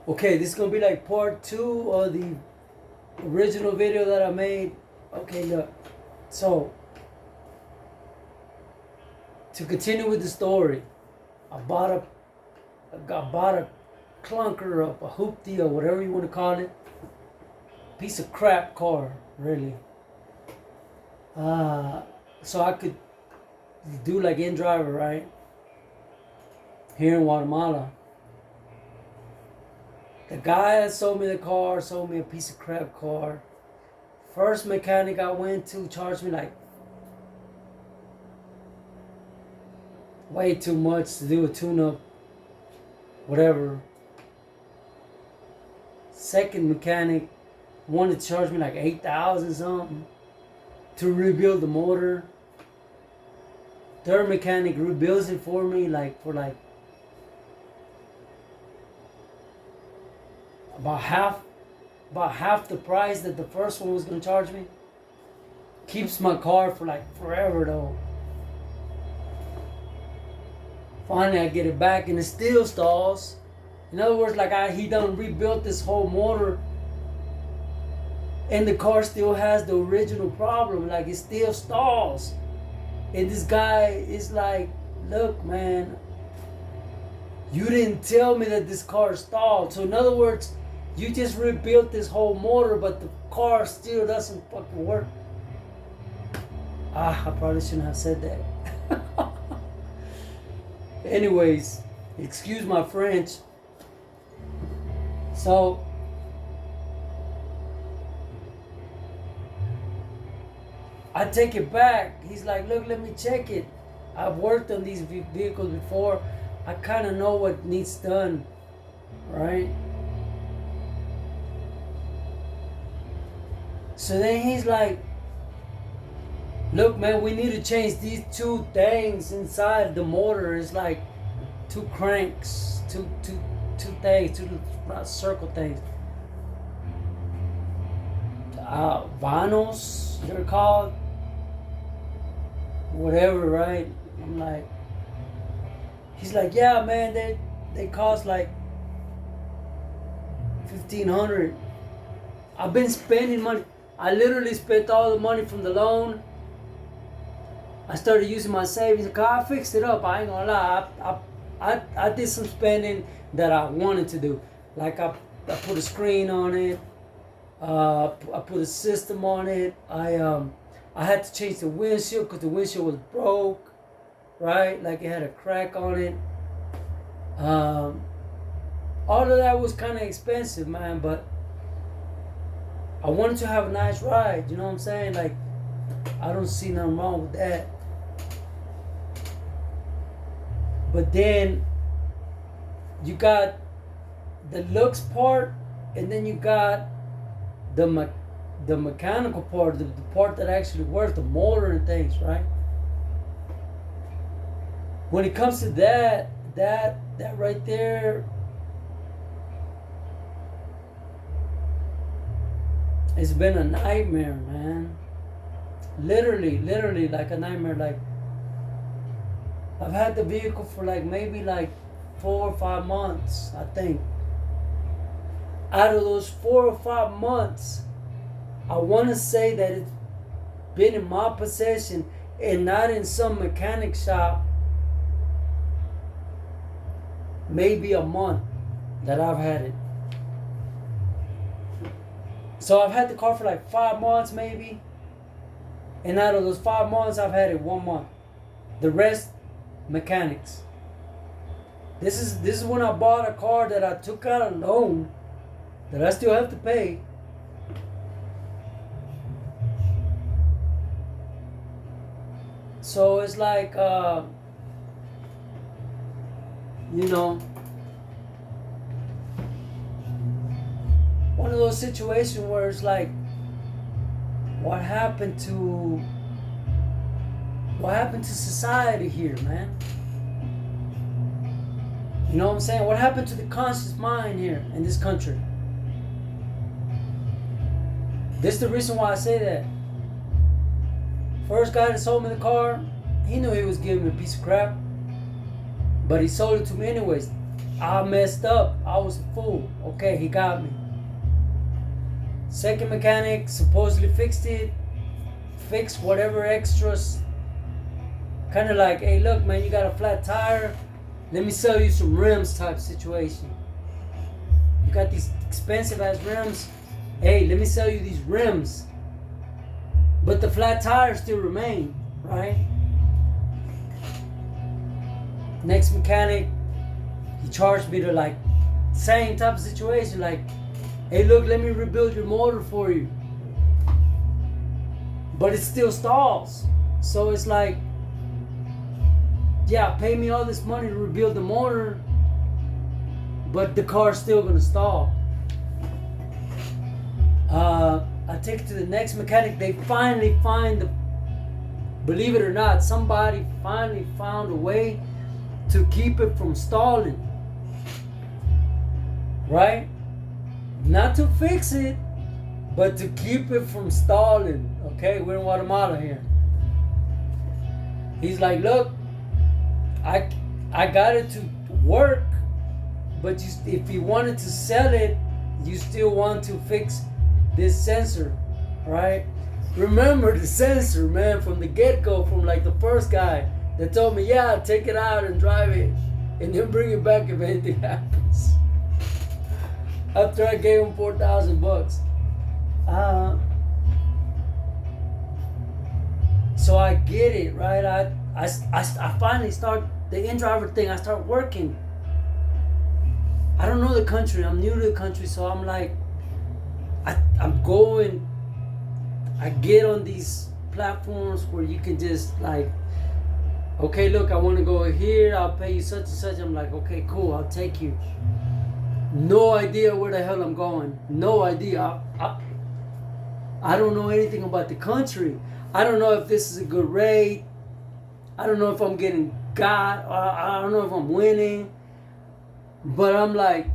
Okay, this is gonna be like part 2 of the original video that I made. Okay, look. So, to continue with the story, I bought a clunker up, a hoopty or whatever you want to call it. Piece of crap car, really. So I could do like in-driver, right? Here in Guatemala. The guy that sold me the car sold me a piece of crap car. First mechanic I went to charged me like way too much to do a tune-up, whatever. Second mechanic wanted to charge me like 8,000 something to rebuild the motor. Third mechanic rebuilds it for me for about half the price that the first one was gonna charge me. Keeps my car for like forever though. Finally I get it back and it still stalls. In other words, he done rebuilt this whole motor and the car still has the original problem. Like, it still stalls. And this guy is like, look man, you didn't tell me that this car stalled. So in other words, you just rebuilt this whole motor, but the car still doesn't fucking work. I probably shouldn't have said that. Anyways, excuse my French. So, I take it back. He's like, look, let me check it. I've worked on these vehicles before. I kind of know what needs done, right? So then he's like, look man, we need to change these two things inside the motor. It's like two cranks, two things, two circle things. Vanos, they're called. Whatever, right? I'm like, he's like, yeah man, they cost like $1,500. I've been spending money. I literally spent all the money from the loan. I started using my savings. I fixed it up. I ain't gonna lie. I did some spending that I wanted to do. Like I put a screen on it. I put a system on it. I had to change the windshield because the windshield was broke. Right? Like it had a crack on it. All of that was kind of expensive, man. But I wanted to have a nice ride, you know what I'm saying? Like, I don't see nothing wrong with that. But then you got the looks part, and then you got the mechanical part, the part that actually works, the motor and things, right? When it comes to that right there, it's been a nightmare, man. Literally like a nightmare. Like, I've had the vehicle for maybe 4 or 5 months, I think. Out of those 4 or 5 months, I want to say that it's been in my possession and not in some mechanic shop maybe a month that I've had it. So I've had the car for 5 months maybe. And out of those 5 months, I've had it 1 month. The rest, mechanics. This is when I bought a car that I took out a loan that I still have to pay. So it's like, one of those situations where it's like, what happened to society here, man? You know what I'm saying? What happened to the conscious mind here in this country? This is the reason why I say that. First guy that sold me the car, he knew he was giving me a piece of crap, but he sold it to me anyways. I messed up. I was a fool. Okay, he got me. Second mechanic supposedly fixed it. Fixed whatever extras. Kind of like, hey, look, man, you got a flat tire. Let me sell you some rims type situation. You got these expensive ass rims. Hey, let me sell you these rims. But the flat tires still remain, right? Next mechanic, he charged me to like, same type of situation, like, hey, look, let me rebuild your motor for you. But it still stalls. So it's like, yeah, pay me all this money to rebuild the motor, but the car's still gonna stall. I take it to the next mechanic. They finally find the, believe it or not, somebody finally found a way to keep it from stalling. Right? Not to fix it, but to keep it from stalling. Okay, we're in Guatemala here. He's like, look, I got it to work, but if you wanted to sell it, you still want to fix this sensor, right? Remember the sensor, man, from the get-go, from like the first guy that told me, yeah, take it out and drive it, and then bring it back if anything happens. After I gave him $4,000. So I get it, right? I finally start the in-driver thing. I start working. I don't know the country. I'm new to the country, so I'm like, I'm going. I get on these platforms where you can just like, okay, look, I want to go here. I'll pay you such and such. I'm like, okay, cool. I'll take you. No idea where the hell I'm going. No idea. I don't know anything about the country. I don't know if this is a good rate. I don't know if I'm getting got. I don't know if I'm winning. But I'm like,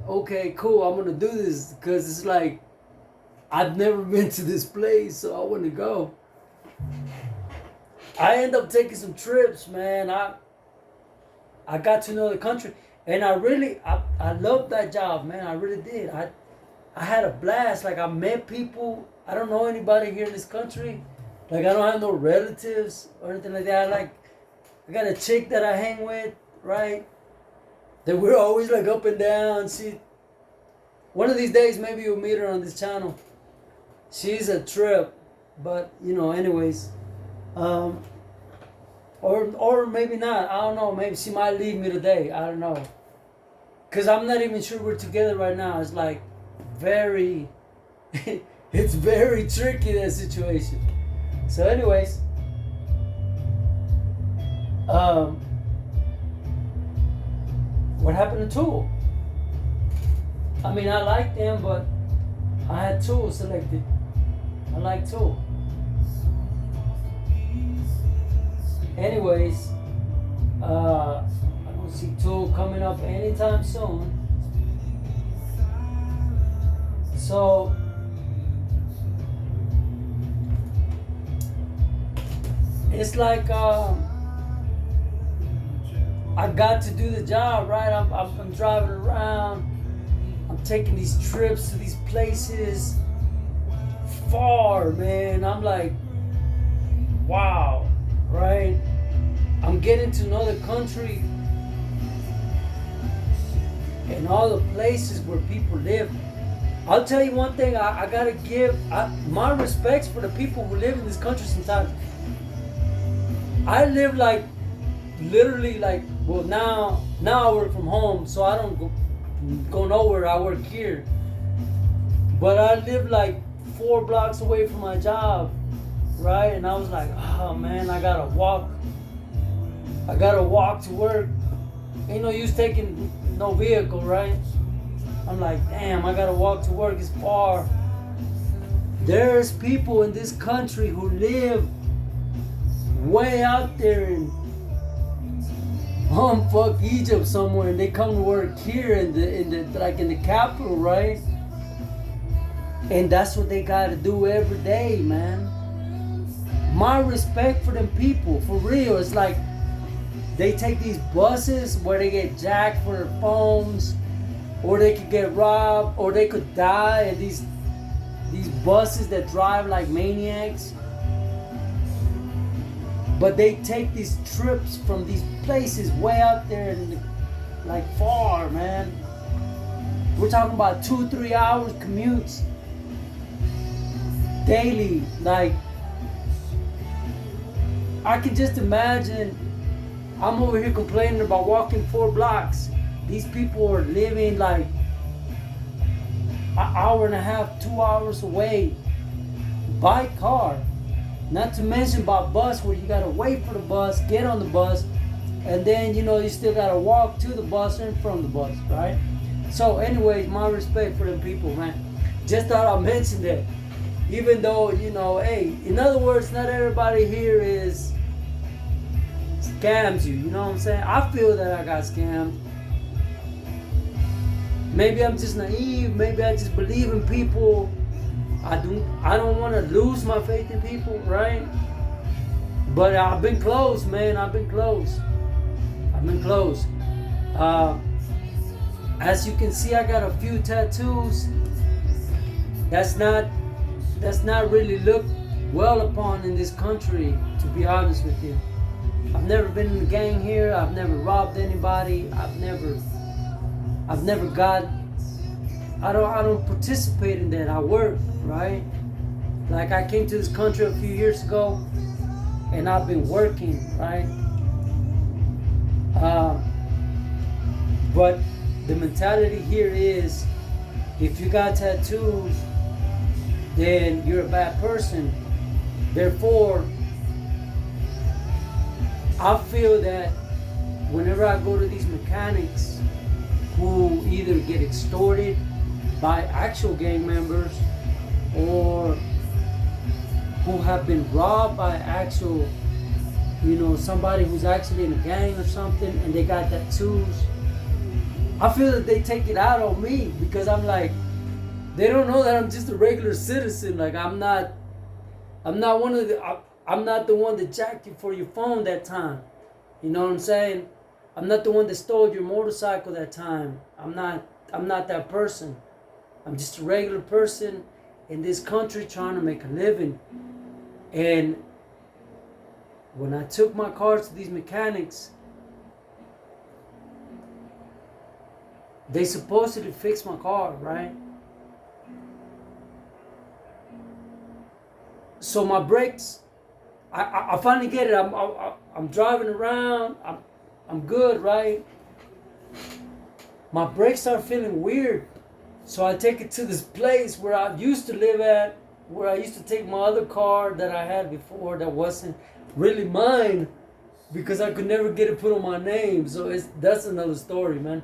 okay, cool. I'm going to do this because it's like, I've never been to this place, so I want to go. I end up taking some trips, man. I got to know the country. And I loved that job, man. I really did. I had a blast. Like, I met people. I don't know anybody here in this country. Like, I don't have no relatives or anything like that. I got a chick that I hang with, right? That we're always like up and down. One of these days, maybe you'll meet her on this channel. She's a trip. But, anyways. Or maybe not. I don't know. Maybe she might leave me today. I don't know. Because I'm not even sure we're together right now. It's like very... it's very tricky, that situation. So anyways. What happened to Tool? I mean, I like them, but I had Tool selected. I like Tool. Anyways, I don't see Tool coming up anytime soon. So, it's like I got to do the job, right? I'm driving around. I'm taking these trips to these places far, man. I'm like, wow. Right? I'm getting to know the country and all the places where people live. I'll tell you one thing, I gotta give my respects for the people who live in this country sometimes. I live like, literally like, well now I work from home, so I don't go nowhere, I work here. But I live like 4 blocks away from my job. Right? And I was like, oh man, I gotta walk to work. Ain't no use taking no vehicle, right? I'm like, damn, I gotta walk to work, it's far. There's people in this country who live way out there in fuck Egypt somewhere, and they come to work here in the capital, right? And that's what they gotta do every day, man. My respect for them people, for real. It's like, they take these buses where they get jacked for their phones, or they could get robbed, or they could die. And these buses that drive like maniacs. But they take these trips from these places way out there and like far, man. We're talking about 2-3 hours commutes daily. Like, I can just imagine. I'm over here complaining about walking 4 blocks. These people are living like an hour and a half, 2 hours away by car. Not to mention about bus, where you gotta wait for the bus, get on the bus, and then you still gotta walk to the bus and from the bus, right? So anyways, my respect for them people, man. Just thought I'd mention that. Even though, hey, in other words, not everybody here scams you, you know what I'm saying? I feel that I got scammed. Maybe I'm just naive, maybe I just believe in people. I don't want to lose my faith in people, right? But I've been close, man. I've been close. As you can see, I got a few tattoos. That's not really looked well upon in this country, to be honest with you. I've never been in a gang here. I've never robbed anybody. I've never got. I don't participate in that. I work, right? Like, I came to this country a few years ago, and I've been working, right? But the mentality here is, if you got tattoos, then you're a bad person. Therefore, I feel that whenever I go to these mechanics who either get extorted by actual gang members, or who have been robbed by actual, somebody who's actually in a gang or something, and they got tattoos, I feel that they take it out on me, because I'm like, they don't know that I'm just a regular citizen. Like, I'm not the one that jacked you for your phone that time. You know what I'm saying? I'm not the one that stole your motorcycle that time. I'm not that person. I'm just a regular person in this country trying to make a living. And when I took my car to these mechanics, they supposedly fixed my car, right? So my brakes, I finally get it. I'm driving around. I'm good, right? My brakes start feeling weird. So I take it to this place where I used to live at, where I used to take my other car that I had before that wasn't really mine, because I could never get it put on my name. So that's another story, man.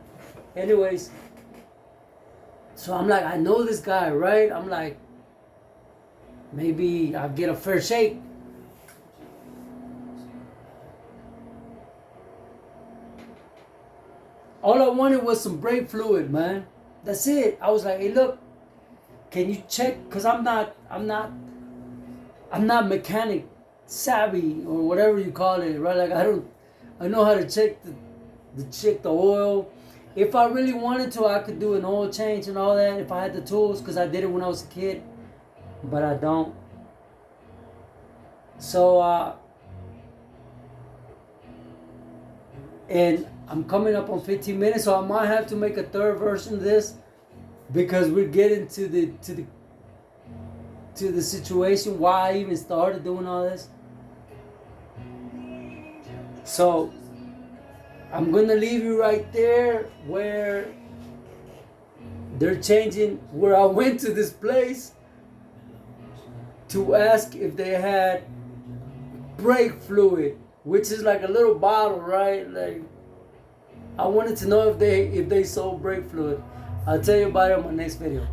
Anyways, so I'm like, I know this guy, right? I'm like, maybe I'll get a fair shake. All I wanted was some brake fluid, man. That's it. I was like, hey, look, can you check? Because I'm not mechanic savvy, or whatever you call it, right? Like, I know how to check the oil. If I really wanted to, I could do an oil change and all that if I had the tools, because I did it when I was a kid, but I don't. So, and I'm coming up on 15 minutes, so I might have to make a third version of this, because we're getting to the situation why I even started doing all this. So I'm gonna leave you right there where they're changing, where I went to this place to ask if they had brake fluid, which is like a little bottle, right? Like, I wanted to know if they sold brake fluid. I'll tell you about it in my next video.